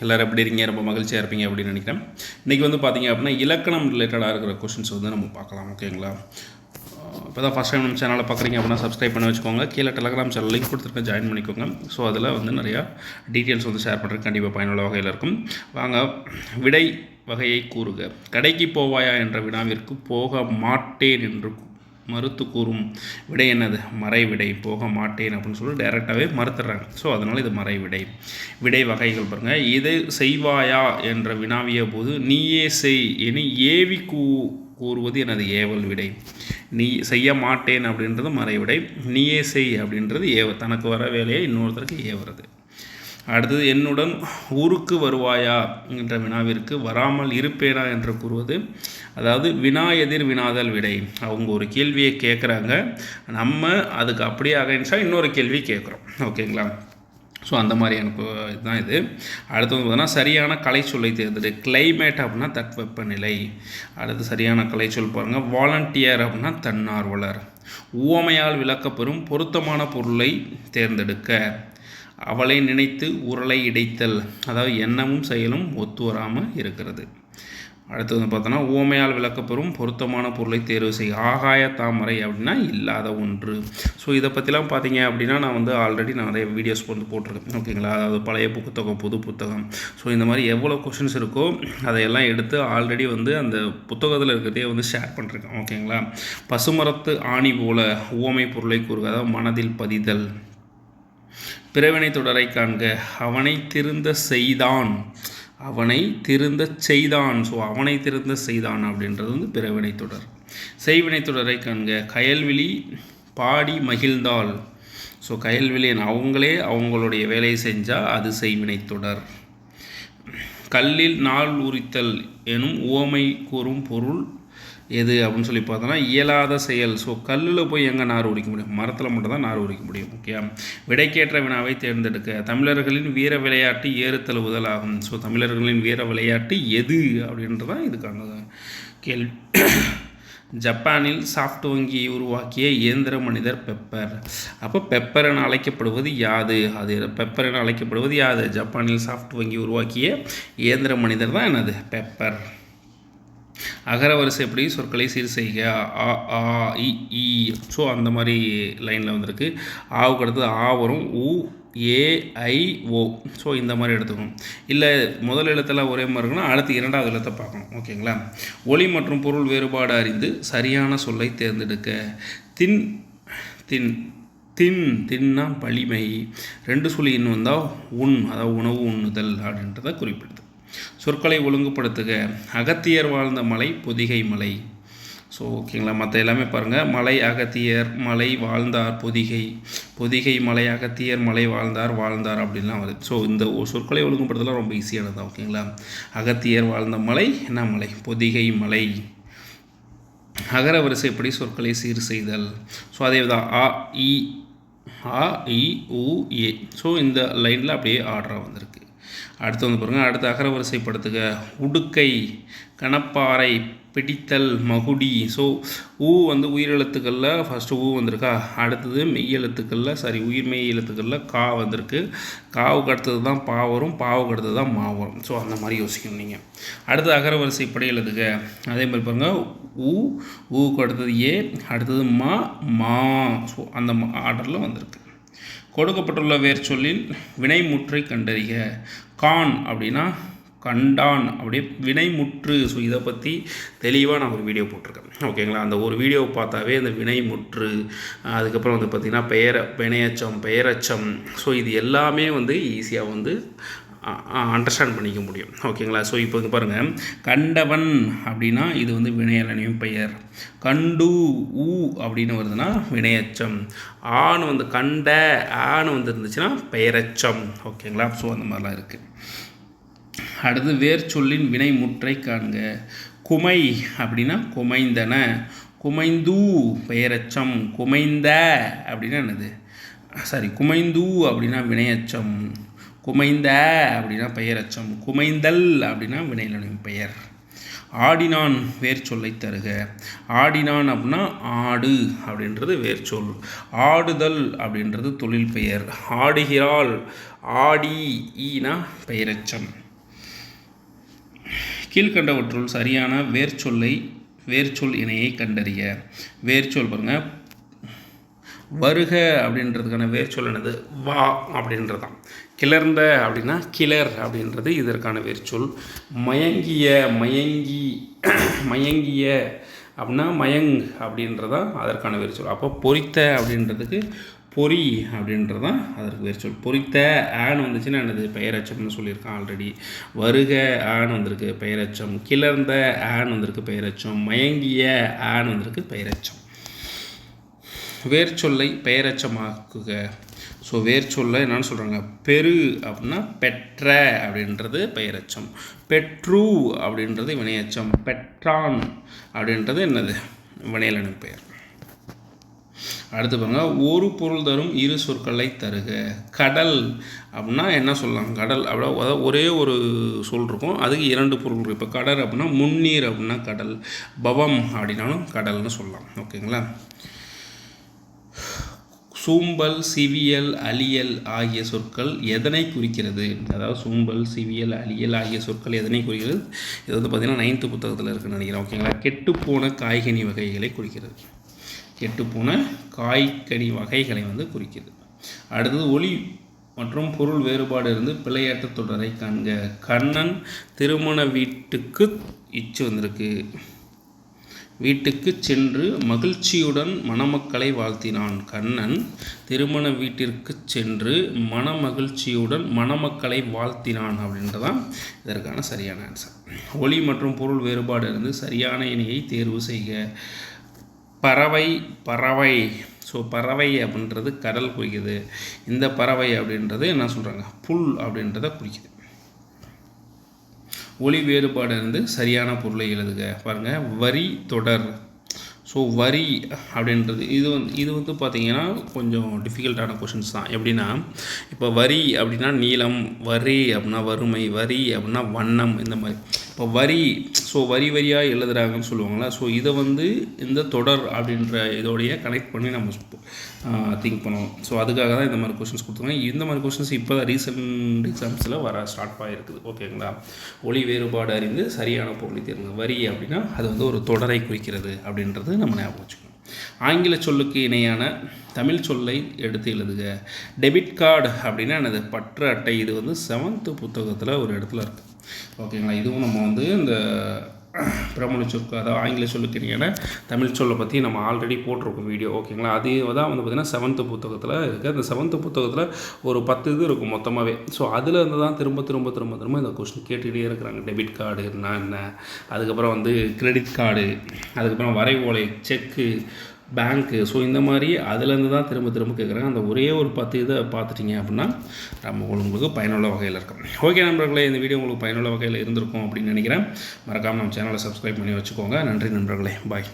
எல்லோரும் எப்படி இருக்கீங்க? ரொம்ப மகிழ்ச்சியாக இருப்பீங்க அப்படின்னு நினைக்கிறேன். இன்றைக்கி வந்து பார்த்திங்க அப்படின்னா இலக்கணம் ரிலேட்டடாக இருக்கிற கொஷின்ஸ் வந்து நம்ம பார்க்கலாம். ஓகேங்களா? இப்போ தான் ஃபஸ்ட் டைம் நம்ம சேனலை பார்க்குறீங்க அப்படின்னா சப்ஸ்கிரைப் பண்ணி வச்சுக்கோங்க. கீழே டெலகிராம் சேனல் லிங்க் கொடுத்துருக்கேன், ஜாயின் பண்ணிக்கோங்க. ஸோ அதில் வந்து நிறையா டீட்டெயில்ஸ் வந்து ஷேர் பண்ணுறதுக்கு கண்டிப்பாக பயனுள்ள வகையில் இருக்கும். வாங்க, விடை வகையை கூறுக. கடைக்கு போவாயா என்ற வினாவிற்கு போக மாட்டேன் என்று மறுத்து கூறும் விடை என்னது? மறைவிடை. போக மாட்டேன் அப்படின்னு சொல்லி டைரெக்டாகவே மறுத்துடுறாங்க. ஸோ அதனால் இது மறைவிடை. விடை வகைகள் பாருங்கள். இது செய்வாயா என்ற வினாவிய போது நீயே செய் என ஏவி கூறுவது எனது ஏவல் விடை. நீ செய்ய மாட்டேன் அப்படின்றது மறைவிடை. நீயே செய் அப்படின்றது தனக்கு வர வேலையை இன்னொருத்தருக்கு ஏவுறது. அடுத்தது என்னுடன் ஊருக்கு வருவாயா என்ற வினாவிற்கு வராமல் இருப்பேனா என்று கூறுவது, அதாவது வினா எதிர் வினாதல் விடை. அவங்க ஒரு கேள்வியை கேட்குறாங்க, நம்ம அதுக்கு அப்படியே அகைன்ஸ்டாக இன்னொரு கேள்வி கேட்குறோம். ஓகேங்களா? ஸோ அந்த மாதிரி எனக்கு இதுதான் இது. அடுத்து வந்து பார்த்தீங்கன்னா சரியான கலைச்சொல்லை தேர்ந்தெடு. கிளைமேட் அப்படின்னா தட்பவெப்பநிலை. அடுத்து சரியான கலைச்சொல் பாருங்கள். வாலண்டியர் அப்படின்னா தன்னார்வலர். உவமையால் விளக்கப்பெறும் பொருத்தமான பொருளை தேர்ந்தெடுக்க. அவளை நினைத்து உருளை இடைத்தல், அதாவது எண்ணமும் செயலும் ஒத்து வராமல் இருக்கிறது. அடுத்து வந்து பார்த்தோன்னா உவமையால் விளக்கப்பெறும் பொருத்தமான பொருளை தேர்வு செய்ய. ஆகாய தாமரை அப்படின்னா இல்லாத ஒன்று. ஸோ இதை பற்றிலாம் பார்த்தீங்க அப்படின்னா நான் வந்து ஆல்ரெடி நிறைய வீடியோஸ் வந்து போட்டிருக்கேன். ஓகேங்களா? அதாவது பழைய புத்தகம், புது புத்தகம். ஸோ இந்த மாதிரி எவ்வளோ கொஷின்ஸ் இருக்கோ அதையெல்லாம் எடுத்து ஆல்ரெடி வந்து அந்த புத்தகத்தில் இருக்கிறதே வந்து ஷேர் பண்ணிருக்கேன். ஓகேங்களா? பசுமரத்து ஆணி போல உவமை பொருளை கூறுக, அதாவது மனதில் பதிதல். பிறவினை தொடரை காண்க. அவனை திருந்த செய்தான், அவனை திருந்த செய்தான். ஸோ அவனை திருந்த செய்தான் அப்படின்றது வந்து பிறவினை தொடர். செய்வினை தொடரை காண்க. கயல்விழி பாடி மகிழ்ந்தாள். ஸோ கயல்விழி அவங்களே அவங்களுடைய வேலையை செஞ்சால் அது செய்வினை தொடர். கல்லில் நாள் உரித்தல் எனும் உவமை கூறும் பொருள் எது அப்படின்னு சொல்லி பார்த்தோன்னா இயலாத செயல். ஸோ கல்லில் போய் எங்கே நார் உரிக்க முடியும்? மரத்தில் மட்டும் தான் நார் உரிக்க முடியும். ஓகே. விடைக்கேற்ற வினாவை தேர்ந்தெடுக்க. தமிழர்களின் வீர விளையாட்டு ஏறு தழுவுதல் ஆகும். ஸோ தமிழர்களின் வீர விளையாட்டு எது அப்படின்றதான் இதுக்கான கேள்வி. ஜப்பானில் சாஃப்ட் வங்கியை உருவாக்கிய இயந்திர மனிதர் பெப்பர். அப்போ பெப்பர் என அழைக்கப்படுவது யாது? அது பெப்பர் என அழைக்கப்படுவது யாது? ஜப்பானில் சாஃப்ட் வங்கி உருவாக்கிய இயந்திர மனிதர் தான் என்னது? பெப்பர். அகர வரிசை எப்படி சொற்களை சீர் செய்க. ஆ ஆ இ ஈ. ஸோ அந்த மாதிரி லைனில் வந்திருக்கு. ஆவுக்கு அடுத்தது ஆ வரும். உ ஏ ஐ ஓ. ஸோ இந்த மாதிரி எடுத்துக்கணும். இல்லை முதல் எழுத்தெல்லாம் ஒரே மாதிரி இருக்குன்னா அடுத்து இரண்டாவது எழுத்தை பார்க்கணும். ஓகேங்களா? ஒலி மற்றும் பொருள் வேறுபாடு அறிந்து சரியான சொல்லை தேர்ந்தெடுக்க. தின் தின் தின் தின்னா வலிமை. ரெண்டு சொல்லி இன்னும் வந்தால் உண், அதாவது உணவு உண்ணுதல் அப்படின்றத குறிப்பிடுது. சொற்களை ஒழுங்குபடுத்துக. அகத்தியர் வாழ்ந்த மலை பொதிகை மலை. ஸோ ஓகேங்களா? மற்ற எல்லாமே பாருங்கள். மலை அகத்தியர், மலை வாழ்ந்தார், பொதிகை, பொதிகை மலை அகத்தியர், மலை வாழ்ந்தார், வாழ்ந்தார் அப்படின்லாம் வருது. ஸோ இந்த சொற்களை ஒழுங்குபடுத்தலாம் ரொம்ப ஈஸியானது. ஓகேங்களா? அகத்தியர் வாழ்ந்த மலை என்ன மலை? பொதிகை மலை. அகர வரிசைப்படி சொற்களை சீர் செய்தல். ஸோ அதே தான் ஆ இ ஆ இ உ ஏ. ஸோ இந்த லைனில் அப்படியே ஆர்டராக வந்திருக்கு. அடுத்து வந்து பாருங்கள். அடுத்து அகரவரிசைப்படுத்துக. உடுக்கை, கணப்பாறை, பிடித்தல், மகுடி. ஸோ ஊ வந்து உயிரெழுத்துக்களில் ஃபஸ்ட்டு ஊ வந்திருக்கா. அடுத்தது மெய் எழுத்துக்களில் உயிர்மெய் எழுத்துக்களில் கா வந்திருக்கு. காவுக்கு அடுத்தது தான் பா வரும், பாவுக்கு அடுத்தது தான் மா வரும். ஸோ அந்த மாதிரி யோசிக்கணும் நீங்கள். அடுத்து அகரவரிசைப்படி எழுதுக. அதே மாதிரி பாருங்கள். ஊக்கு அடுத்தது ஏ, அடுத்தது மா. ஸோ அந்த ஆர்டரில் வந்திருக்கு. கொடுக்கப்பட்டுள்ள வேர் சொல்லில் வினைமுற்றை கண்டறிக. கான் அப்படின்னா கண்டான், அப்படியே வினைமுற்று. ஸோ இதை பற்றி தெளிவாக நான் ஒரு வீடியோ போட்டிருக்கேன். ஓகேங்களா? அந்த ஒரு வீடியோவை பார்த்தாவே அந்த வினைமுற்று, அதுக்கப்புறம் வந்து பார்த்திங்கன்னா வினையச்சம், பெயரச்சம். ஸோ இது எல்லாமே வந்து ஈஸியாக வந்து அண்டர்ஸ்டாண்ட் பண்ணிக்க முடியும். ஓகேங்களா? ஸோ இப்போ வந்து பாருங்கள். கண்டவன் அப்படின்னா இது வந்து வினையலனையும் பெயர். கண்டு ஊ அப்படின்னு வருதுன்னா வினையச்சம். ஆண் வந்து கண்ட ஆண் வந்து இருந்துச்சுன்னா பெயரச்சம். ஓகேங்களா? ஸோ அந்த மாதிரிலாம் இருக்குது. அடுத்து வேர் சொல்லின் வினைமுற்றை காண்க. குமை அப்படின்னா குமைந்தன. குமைந்து பெயரச்சம். குமைந்த அப்படின்னா என்னது? குமைந்து அப்படின்னா வினையச்சம். குமைந்த அப்படின்னா பெயரச்சம். குமைந்தல் அப்படின்னா வினையலனையும் பெயர். ஆடினான் வேர் சொல்லை தருக. ஆடினான் அப்படின்னா ஆடு அப்படின்றது வேர் சொல். ஆடுதல் அப்படின்றது தொழில் பெயர். ஆடுகிறாள், ஆடி ஈனா பெயரச்சம். கீழ்கண்டவற்றுள் சரியான வேர்ச்சொல் இணையை கண்டறிய. வேர்ச்சொல் பாருங்கள், வருக அப்படின்றதுக்கான வேர்ச்சொல் என்னது? வா அப்படின்றதான். கிளர்ந்த அப்படின்னா கிளர் அப்படின்றது இதற்கான வேர்ச்சொல். மயங்கிய அப்படின்னா மயங் அப்படின்றதான் அதற்கான வேர்ச்சொல். அப்போ பொறித்த அப்படின்றதுக்கு பொறி அப்படின்றதான் அதற்கு வேர்ச்சொல். பொறித்த ஆன் வந்துச்சுன்னா என்னது? பெயரச்சம்னு சொல்லியிருக்கான் ஆல்ரெடி. வருக ஆன் வந்திருக்கு பெயரச்சம். கிளர்ந்த ஆன் வந்திருக்கு பெயரச்சம். மயங்கிய ஆன் வந்திருக்கு பெயரச்சம். வேர்ச்சொல்லை பெயரச்சமாக்குக. ஸோ வேர்ச்சொல்லை என்னென்னு சொல்கிறாங்க? பெரு அப்படின்னா பெற்ற அப்படின்றது பெயரச்சம். பெற்று அப்படின்றது வினையச்சம். பெற்றான் அப்படின்றது என்னது? வினையலனு பெயர். அடுத்து பாருங்கள், ஒரு பொருள் தரும் இரு சொற்களை தருக. கடல் அப்படின்னா என்ன சொல்லலாம்? கடல் அப்படின்னா ஒரே ஒரு சொல் இருக்கும், அதுக்கு இரண்டு பொருள் இருக்கும். இப்போ கடல் அப்படின்னா முன்னீர் அப்படின்னா கடல், பவம் அப்படின்னாலும் கடல்னு சொல்லலாம். ஓகேங்களா? சூம்பல், சிவியல், அலியல் ஆகிய சொற்கள் எதனை குறிக்கிறது? அதாவது சூம்பல், சிவியல், அலியல் ஆகிய சொற்கள் எதனை குறிக்கிறது? இது வந்து பார்த்திங்கன்னா 9th புத்தகத்தில் இருக்குன்னு நினைக்கிறேன். ஓகேங்களா? கெட்டுப்போன காய்கனி வகைகளை குறிக்கிறது. கெட்டுப்போன காய்கனி வகைகளை வந்து குறிக்கிறது. அடுத்தது ஒளி மற்றும் பொருள் வேறுபாடு இருந்து பிழையற்ற தொடரை காண்க. கண்ணன் திருமண வீட்டுக்கு வந்திருக்கு. வீட்டுக்கு சென்று மகிழ்ச்சியுடன் மணமக்களை வாழ்த்தினான். கண்ணன் திருமண வீட்டிற்கு சென்று மகிழ்ச்சியுடன் மணமக்களை வாழ்த்தினான் அப்படின்றதான் இதற்கான சரியான ஆன்சர். ஒளி மற்றும் பொருள் வேறுபாடு இருந்து சரியான இணையை தேர்வு செய்க. பறவை. ஸோ பறவை அப்படின்றது கடல் குறிக்குது. இந்த பறவை அப்படின்றது என்ன சொல்கிறாங்க? புல் அப்படின்றத குறிக்குது. ஒளி வேறுபாடு இருந்து சரியான பொருளை எழுதுக. பாருங்கள், வரி தொடர். ஸோ வரி அப்படின்றது இது வந்து பார்த்திங்கன்னா கொஞ்சம் டிஃபிகல்ட்டான கொஷின்ஸ் தான். எப்படின்னா, இப்போ வரி அப்படின்னா நீளம், வரி அப்படின்னா வறுமை, வரி அப்படின்னா வண்ணம், இந்த மாதிரி. இப்போ வரி, ஸோ வரியாக எழுதுகிறாங்கன்னு சொல்லுவாங்களா. ஸோ இதை வந்து இந்த தொடர் அப்படின்ற இதோடைய கனெக்ட் பண்ணி நம்ம திங்க் பண்ணுவோம். ஸோ அதுக்காக தான் இந்த மாதிரி கொஷின்ஸ் கொடுத்துருக்காங்க. இந்த மாதிரி கொஷின்ஸ் இப்போ தான் ரீசெண்ட் எக்ஸாம்ஸில் வர ஸ்டார்ட் ஆகிருக்குது. ஓகேங்களா? ஒளி வேறுபாடு அறிந்து சரியான பொருளை தேர்வுங்க. வரி அப்படின்னா அது வந்து ஒரு தொடரை குறிக்கிறது அப்படின்றது நம்ம ஞாபகம் வச்சுக்கணும். ஆங்கில சொல்லுக்கு இணையான தமிழ் சொல்லை எடுத்து எழுதுக. டெபிட் கார்டு அப்படின்னா என்னது? பற்று அட்டை. இது வந்து 7th புத்தகத்தில் ஒரு இடத்துல இருக்குது. ஓகேங்களா? இதுவும் நம்ம வந்து இந்த பிரமொழி சொற்கு, அதாவது ஆங்கில சொல்லுக்கு இணையான தமிழ் சொல்லை பற்றி நம்ம ஆல்ரெடி போட்டிருக்கோம் வீடியோ. ஓகேங்களா? அதே தான் வந்து பார்த்திங்கன்னா 7th புத்தகத்தில் இருக்குது. அந்த 7th புத்தகத்தில் ஒரு 10 இது இருக்கும் மொத்தமாகவே. ஸோ அதில் இருந்து தான் திரும்ப இந்த கொஸ்டின் கேட்டுகிட்டே இருக்கிறாங்க. டெபிட் கார்டுன்னா என்ன, அதுக்கப்புறம் வந்து கிரெடிட் கார்டு, அதுக்கப்புறம் வரைவோலை, செக்கு, பேங்க்கு. ஸோ இந்த மாதிரி அதுலேருந்து தான் திரும்ப கேட்குறாங்க. அந்த ஒரே ஒரு 10 இதை பார்த்துட்டிங்க அப்படின்னா நம்ம உங்களுக்கு பயனுள்ள வகையில் இருக்கும். ஓகே நண்பர்களே, இந்த வீடியோ உங்களுக்கு பயனுள்ள வகையில் இருந்திருக்கும் அப்படின்னு நினைக்கிறேன். மறக்காமல் நம்ம சேனலை சப்ஸ்கிரைப் பண்ணி வச்சுக்கோங்க. நன்றி நண்பர்களே, பாய்.